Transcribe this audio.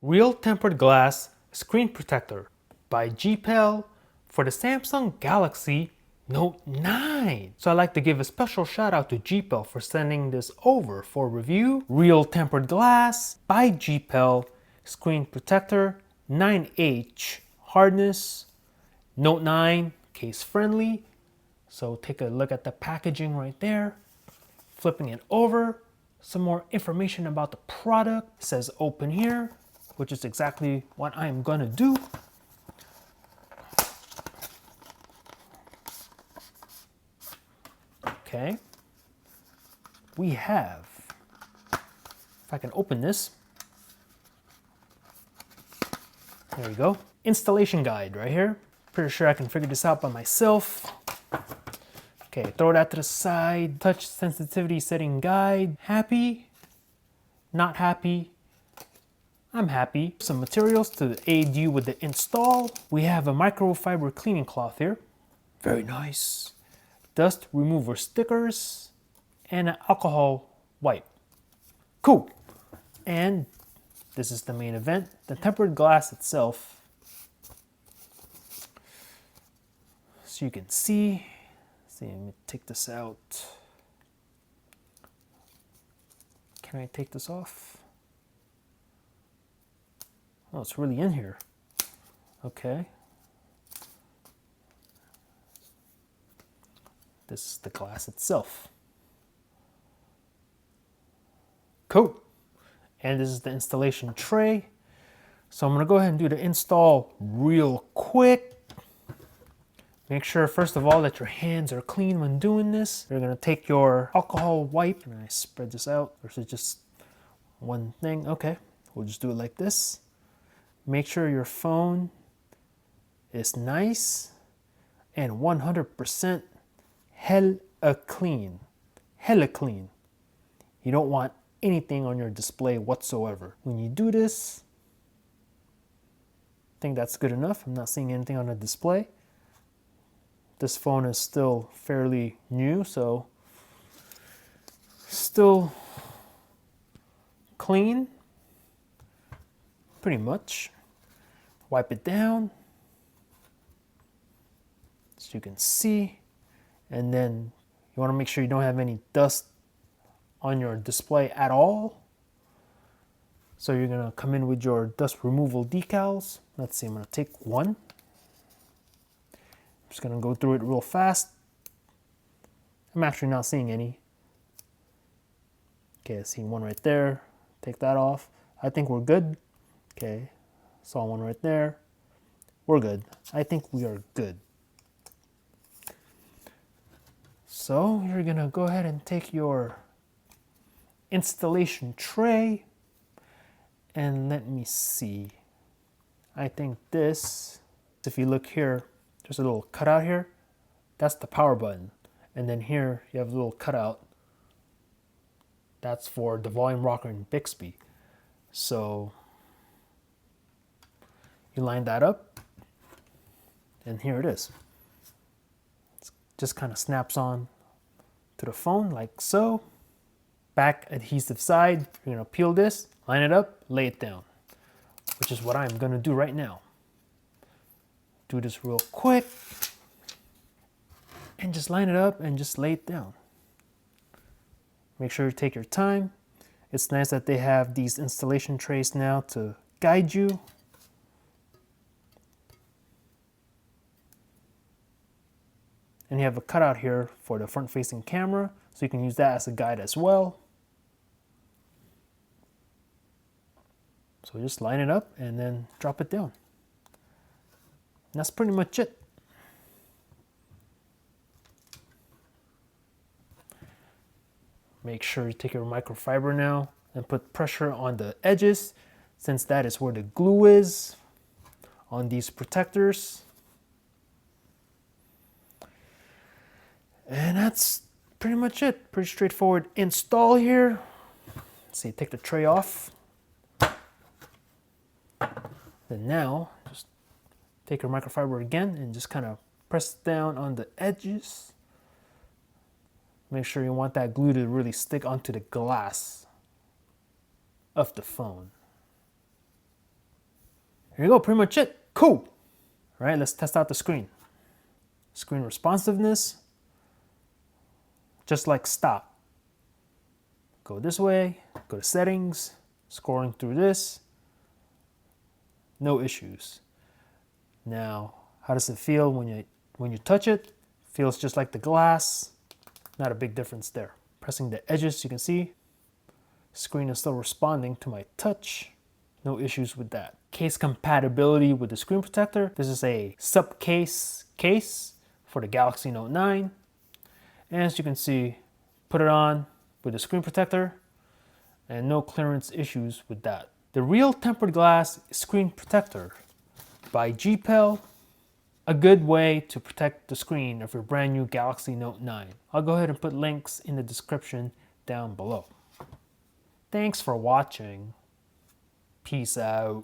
Real Tempered Glass Screen Protector by GPEL for the Samsung Galaxy Note 9. So I'd like to give a special shout out to GPEL for sending this over for review. Real Tempered Glass by GPEL Screen Protector, 9H hardness, Note 9 case friendly. So take a look at the packaging right there. Flipping it over, some more information about the product. It says open here, which is exactly what I'm gonna do. Okay. We have, if I can open this, there we go. Installation guide right here. Pretty sure I can figure this out by myself. Okay, throw that to the side. Touch sensitivity setting guide. Happy? Not happy? I'm happy. Some materials to aid you with the install. We have a microfiber cleaning cloth here. Very nice. Dust remover stickers and an alcohol wipe. Cool. And this is the main event, the tempered glass itself. So you can see, let me take this out. Can I take this off? Oh, it's really in here. Okay. This is the glass itself. Cool. And this is the installation tray. So I'm gonna go ahead and do the install real quick. Make sure, first of all, that your hands are clean when doing this. You're gonna take your alcohol wipe, and I spread this out, or is it just one thing? Okay, we'll just do it like this. Make sure your phone is nice and 100% hella clean. Hella clean. You don't want anything on your display whatsoever. When you do this, I think that's good enough. I'm not seeing anything on the display. This phone is still fairly new, so still clean, pretty much. Wipe it down so you can see, and then you want to make sure you don't have any dust on your display at all. So you're gonna come in with your dust removal decals. Let's see, I'm gonna take one. Just gonna go through it real fast. I'm actually not seeing any. Okay, I see one right there. Take that off. I think we're good. Okay, saw one right there. We're good. I think we are good. So you're gonna go ahead and take your installation tray, and let me see. I think this, if you look here, there's a little cutout here. That's the power button. And then here you have a little cutout. That's for the volume rocker in Bixby. So you line that up, and here it is. It just kind of snaps on to the phone like so. Back adhesive side, you're gonna peel this, line it up, lay it down, which is what I'm gonna do right now. Do this real quick and just line it up and just lay it down. Make sure you take your time. It's nice that they have these installation trays now to guide you. And you have a cutout here for the front facing camera, so you can use that as a guide as well. So just line it up and then drop it down. And that's pretty much it. Make sure you take your microfiber now and put pressure on the edges, since that is where the glue is on these protectors. And that's pretty much it. Pretty straightforward install here. Let's see, take the tray off. Then now, just take your microfiber again and just kind of press down on the edges. Make sure you want that glue to really stick onto the glass of the phone. Here you go, pretty much it. Cool. All right, let's test out the screen. Screen responsiveness, just like stop. Go this way, go to settings, scrolling through this, no issues. Now, how does it feel when you touch it? Feels just like the glass, not a big difference there. Pressing the edges, you can see, screen is still responding to my touch. No issues with that. Case compatibility with the screen protector. This is a sub case for the Galaxy Note 9. And as you can see, put it on with the screen protector and no clearance issues with that. The Real Tempered Glass Screen Protector by GPEL. A good way to protect the screen of your brand new Galaxy Note 9. I'll go ahead and put links in the description down below. Thanks for watching. Peace out.